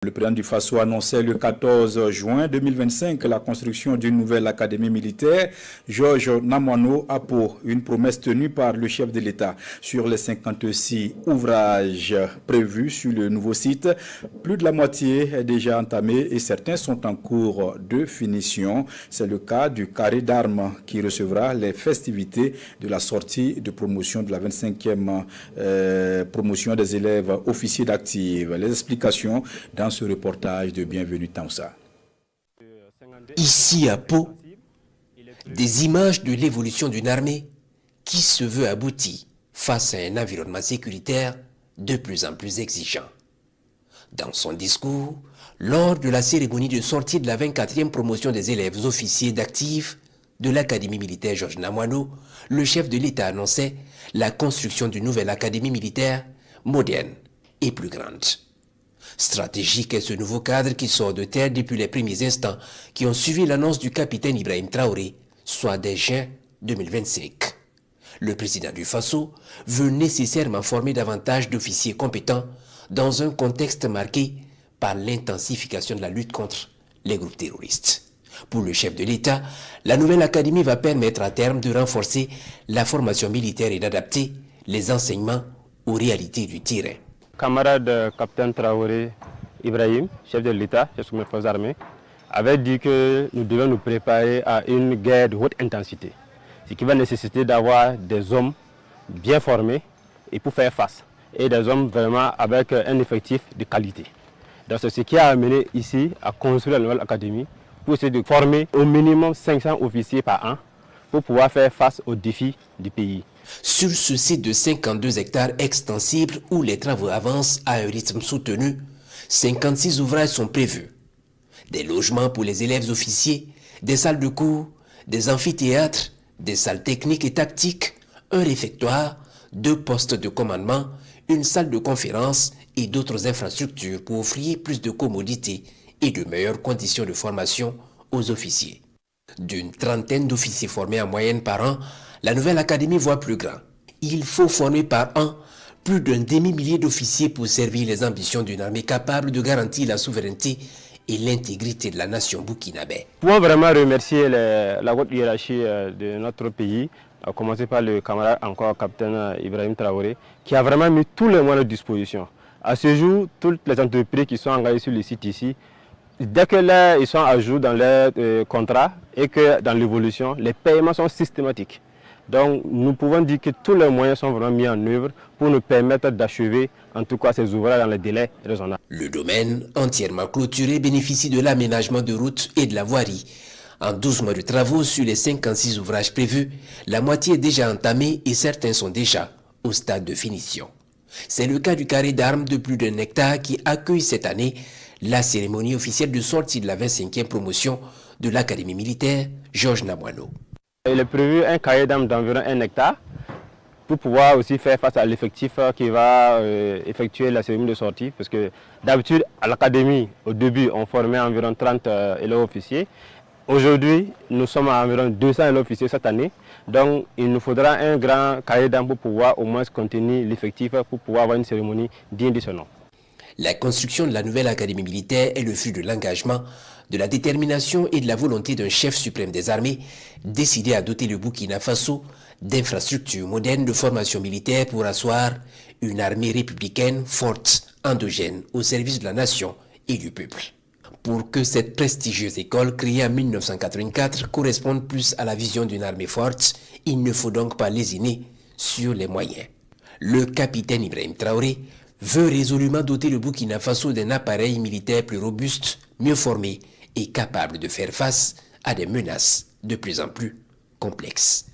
Le président du Faso annonçait le 14 juin 2025 la construction d'une nouvelle académie militaire. Georges Namoiano a pour une promesse tenue par le chef de l'État. Sur les 56 ouvrages prévus sur le nouveau site, plus de la moitié est déjà entamée et certains sont en cours de finition. C'est le cas du carré d'armes qui recevra les festivités de la sortie de promotion de la 25e promotion des élèves officiers d'active. Les explications dans ce reportage de Bienvenue Taoussa. Ici à Pau, des images de l'évolution d'une armée qui se veut aboutie face à un environnement sécuritaire de plus en plus exigeant. Dans son discours, lors de la cérémonie de sortie de la 24e promotion des élèves officiers d'actifs de l'Académie militaire Georges Namoiano, le chef de l'État annonçait la construction d'une nouvelle académie militaire moderne et plus grande. Stratégique est ce nouveau cadre qui sort de terre depuis les premiers instants qui ont suivi l'annonce du capitaine Ibrahim Traoré, soit dès juin 2025. Le président du Faso veut nécessairement former davantage d'officiers compétents dans un contexte marqué par l'intensification de la lutte contre les groupes terroristes. Pour le chef de l'État, la nouvelle académie va permettre à terme de renforcer la formation militaire et d'adapter les enseignements aux réalités du terrain. Camarade capitaine Traoré Ibrahim, chef de l'État, chef des forces armées, avait dit que nous devons nous préparer à une guerre de haute intensité, ce qui va nécessiter d'avoir des hommes bien formés et pour faire face, et des hommes vraiment avec un effectif de qualité. Donc c'est ce qui a amené ici à construire la nouvelle académie pour essayer de former au minimum 500 officiers par an pour pouvoir faire face aux défis du pays. Sur ce site de 52 hectares extensibles où les travaux avancent à un rythme soutenu, 56 ouvrages sont prévus. Des logements pour les élèves officiers, des salles de cours, des amphithéâtres, des salles techniques et tactiques, un réfectoire, 2 postes de commandement, une salle de conférence et d'autres infrastructures pour offrir plus de commodités et de meilleures conditions de formation aux officiers. D'une trentaine d'officiers formés en moyenne par an, la nouvelle académie voit plus grand. Il faut former par an plus d'un demi-millier d'officiers pour servir les ambitions d'une armée capable de garantir la souveraineté et l'intégrité de la nation burkinabé. Nous pouvons vraiment remercier la haute hiérarchie de notre pays, à commencer par le camarade encore capitaine Ibrahim Traoré, qui a vraiment mis tous les moyens à disposition. À ce jour, toutes les entreprises qui sont engagées sur le site ici, dès qu'ils sont à jour dans leurs contrats et que dans l'évolution, les paiements sont systématiques. Donc nous pouvons dire que tous les moyens sont vraiment mis en œuvre pour nous permettre d'achever en tout cas ces ouvrages dans les délais raisonnables. Le domaine, entièrement clôturé, bénéficie de l'aménagement de routes et de la voirie. En 12 mois de travaux sur les 56 ouvrages prévus, la moitié est déjà entamée et certains sont déjà au stade de finition. C'est le cas du carré d'armes de plus d'1 hectare qui accueille cette année la cérémonie officielle de sortie de la 25e promotion de l'Académie militaire Georges Namoiano. Il est prévu un carré d'armes d'environ 1 hectare pour pouvoir aussi faire face à l'effectif qui va effectuer la cérémonie de sortie. Parce que d'habitude, à l'académie, au début, on formait environ 30 élèves officiers. Aujourd'hui, nous sommes à environ 200 élèves officiers cette année. Donc, il nous faudra un grand carré d'armes pour pouvoir au moins contenir l'effectif pour pouvoir avoir une cérémonie digne de ce nom. La construction de la nouvelle académie militaire est le fruit de l'engagement, de la détermination et de la volonté d'un chef suprême des armées décidé à doter le Burkina Faso d'infrastructures modernes de formation militaire pour asseoir une armée républicaine forte, endogène, au service de la nation et du peuple. Pour que cette prestigieuse école créée en 1984 corresponde plus à la vision d'une armée forte, il ne faut donc pas lésiner sur les moyens. Le capitaine Ibrahim Traoré veut résolument doter le Burkina Faso d'un appareil militaire plus robuste, mieux formé et capable de faire face à des menaces de plus en plus complexes.